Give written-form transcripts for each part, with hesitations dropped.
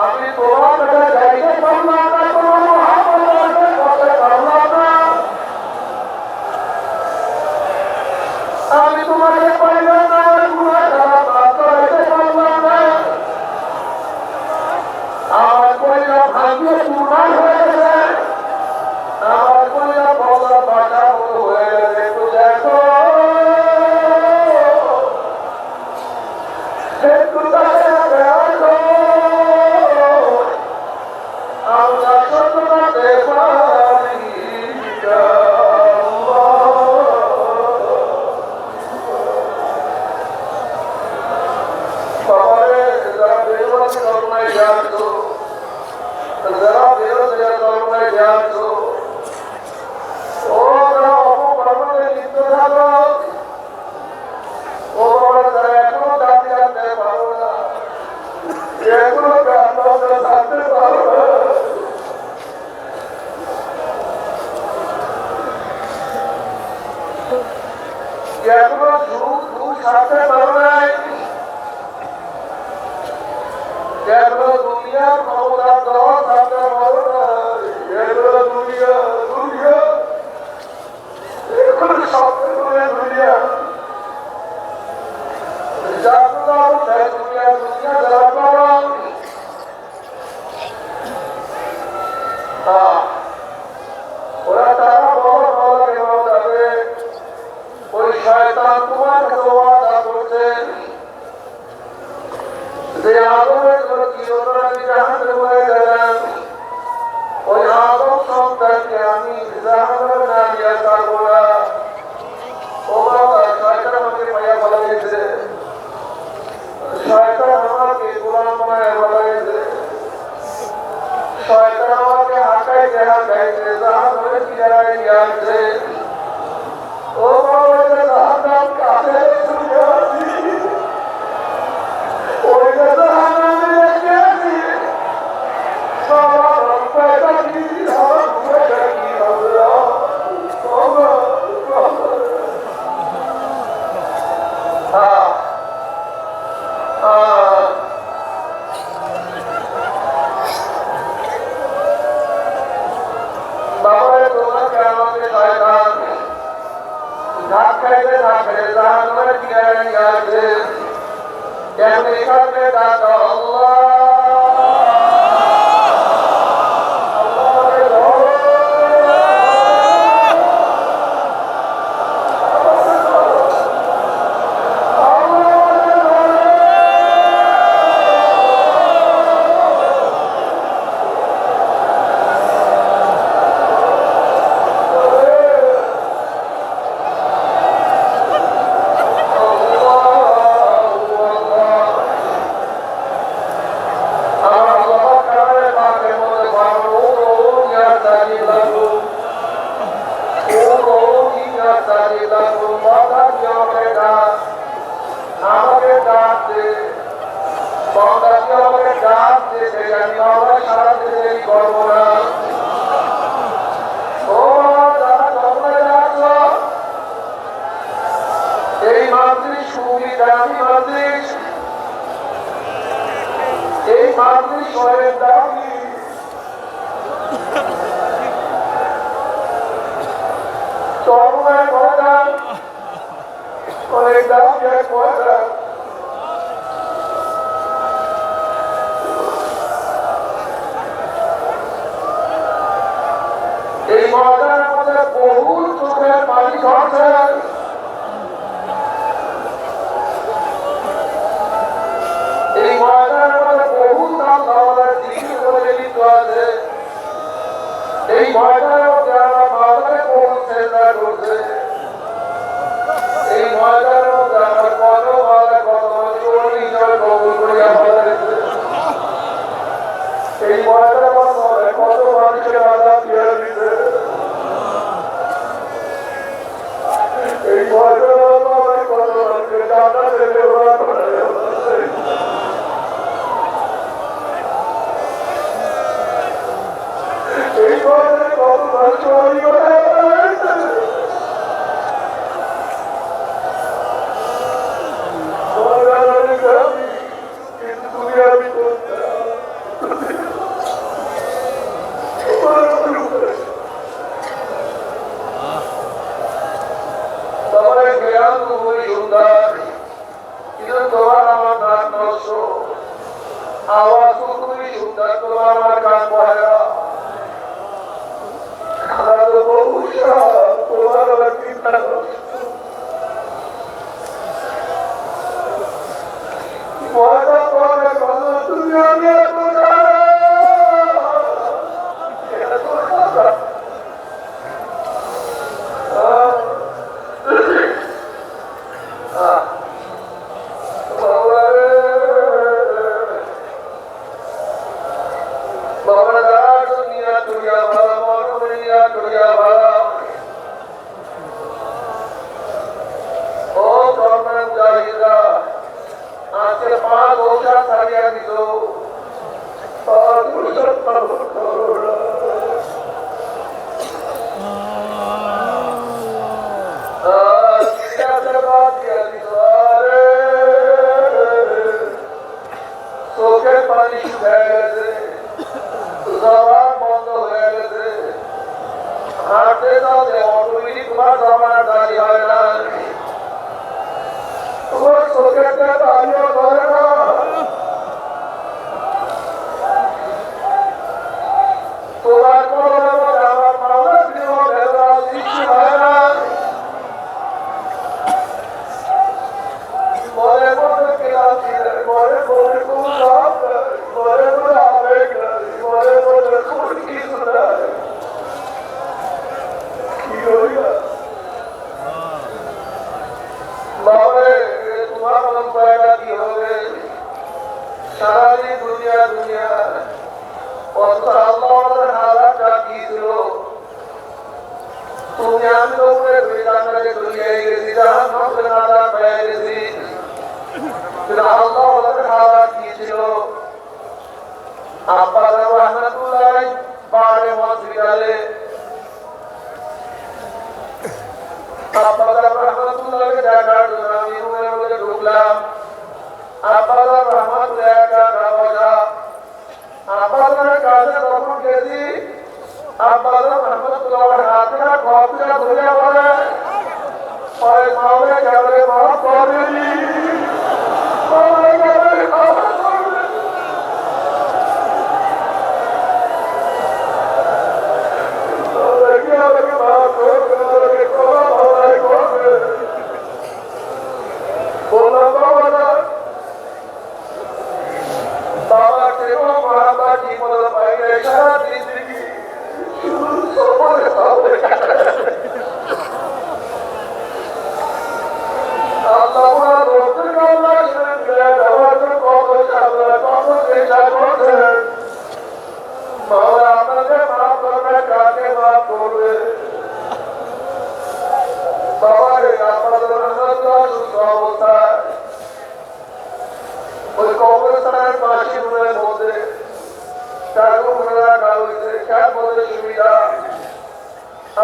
আমি তোমার যাইতে পারলাম না, আমি তোমাকে পাইলাম না, আমার কইলা ভাগ্যে চুরমার হয়ে গেছে, আমার কইলা বলা বাটা হয়ে গেছে। তো দেখো আমরা সত্যতে পারি যারা বেরোতে ধর্মায় জানতো, যারা বেরোতে ধর্মায় জানতো, ওরা অপকর্মে লিপ্ত থাকো, ওরা তারা এখনো দাবি রাখতে পারো না, এখনো থাকতে পারো না। এখনো ঝুঁক ছাড়তে পারো নাই, এখনো দুনিয়ার ক্ষমতা দেওয়া থাকতে পারো না, এখনো দুনিয়া এখনো স্বপ্ন করে দুনিয়া দুনিয়া দেওয়া করো। ওরা তারা বড় যাবে, ওই শয়তান তোমার কাছে ওয়াদা করছে যে আদমের জন্য কি জাহান্নামে হয়ে গেলেন, ওই আদম সন্তানকে আমি জাহান্নামে না দিয়ে ছাড়বো না। ও বাবা, শয়তান আমাকে পাইয়া বলাইছে, শয়তান আমাকে গোলাম বানায় বলাইছে, শয়তান আমাকে হাঁকাইতে জাহান্নামে কিনারায় নিয়ে আসছে। ও বাবা, জাহান্নাম কাছে ছুটে আসি, ওই জাহান্নামে রেখে আসি, সবার পয়সা কি হবে। বাবা তোমাকে আমাকে শয়তান ধাক্কাইতে ধাক্কাইতে জাহান্নামে কিনারে নিয়ে আসবে। এখন এখানে ডাকা আল্লাহ আমাকে ডাক দে, আমাকে ডাক দে, আমি আমার সারা দেরি করবো না। ও যারা ধর্মে রাখলো, এই মাদ্রিস খুবই দামি মাদ্রিস, এই মাদ্রিস অনেক দামি। তরুণের ময়দান অনেক দামি এক ময়দান। এই ময়দানের মধ্যে বহু চোখের পানি ঝরছে, এই ময়দানের মধ্যে বহু আমাদের দিন করে লিপ্ত আছে। এই ময়দানের মধ্যে আমরা মাথায় পৌঁছে করছে, এই ময়দানের মধ্যে আমরা কত নিজের কবুল করিয়া ফেলেছে। এই ময়দানের মধ্যে কত মানুষের আজাদ দিয়ে দিতে, এই ময়দানের মধ্যে কত মানুষের দাদা ছেলে ওরা এই ময়দানে কত মানুষ হাঁটতে যাবে অটোমেটিক তোমার জমানা দাঁড়ি হয় না, তোমার চোখের দাঁড়িয়ে ধরে না, তোমার কলমের মধ্যে আমার মাওলার প্রিয় ভেদা সৃষ্টি হয় না, মনে মনে ক্লান্তি নেই, মনে মনে কোনো লাভ নেই, মনে মনে আবেগ নেই, মনে মনে কোনো কিছু নেই। কি হইয়া বাবা তোমার উপায়টা কি হবে? সারাদিন দুনিয়া দুনিয়া অথচ আল্লাহ আমাদের হালাতটা কি ছিল? তুমি আমি তো উপরে জান্নাতে চলে গেছি, জাহান্নাম থেকে নাজাত পেয়ে গেছি, কিন্তু আল্লাহ আমাদের হালাত কি ছিল? আব্বা রহমাতুল্লাহ বাড়ি হসপিটালে, আব্বা রহমাতুল্লাহকে দেখার জন্য আমি রুমের মধ্যে ঢুকলাম। আব্বা রহমাতুল্লাহ একটা বসা, আব্বাদের কাছে যখন গেছি আব্বা রহমাতুল্লাহর হাতে কপিটা ধরে বলে পরে মাওলা কেবলে মাফ করবি, মাওলা কেবলে মাফ করবি। বললাম বাবা কেউ মহাবা জীবন পাইলে সারা জিন্দগি শুধু সবরে সবরে আল্লাহ রসুল আল্লাহ শুনলেন আমাদের কত সামনে কত চেষ্টা করছেন, মাওলা আপনাদের মাফ করবে, কাকে মাফ করবে? বাবারে আপনাদের সুস্থ অবস্থায় ওই কবরস্থানের পাশে রুমের মধ্যে চারু করে রাখা হয়েছে, কার মধ্যে সুবিধা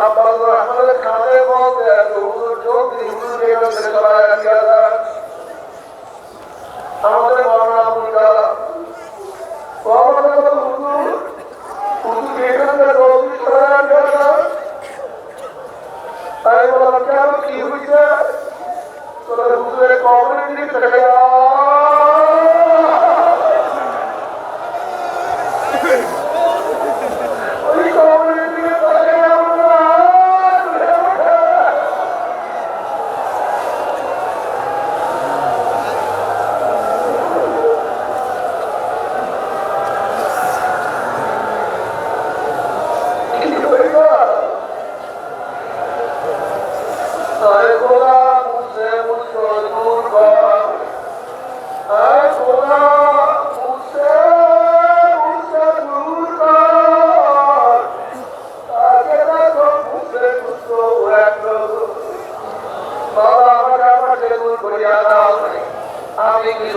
আব্বাস আমাদের খানের মধ্যে এত হুজুর জ্যোতি হুজুর এখান থেকে চলায় আমাদের মরণা ভূমিকা হুজুর হুজুর এখান থেকে রোগী চলায় তাই বললাম কেন কি হয়েছে? হুজুরের কবরের দিকে থেকে ওই কবরের দিকে আমি কি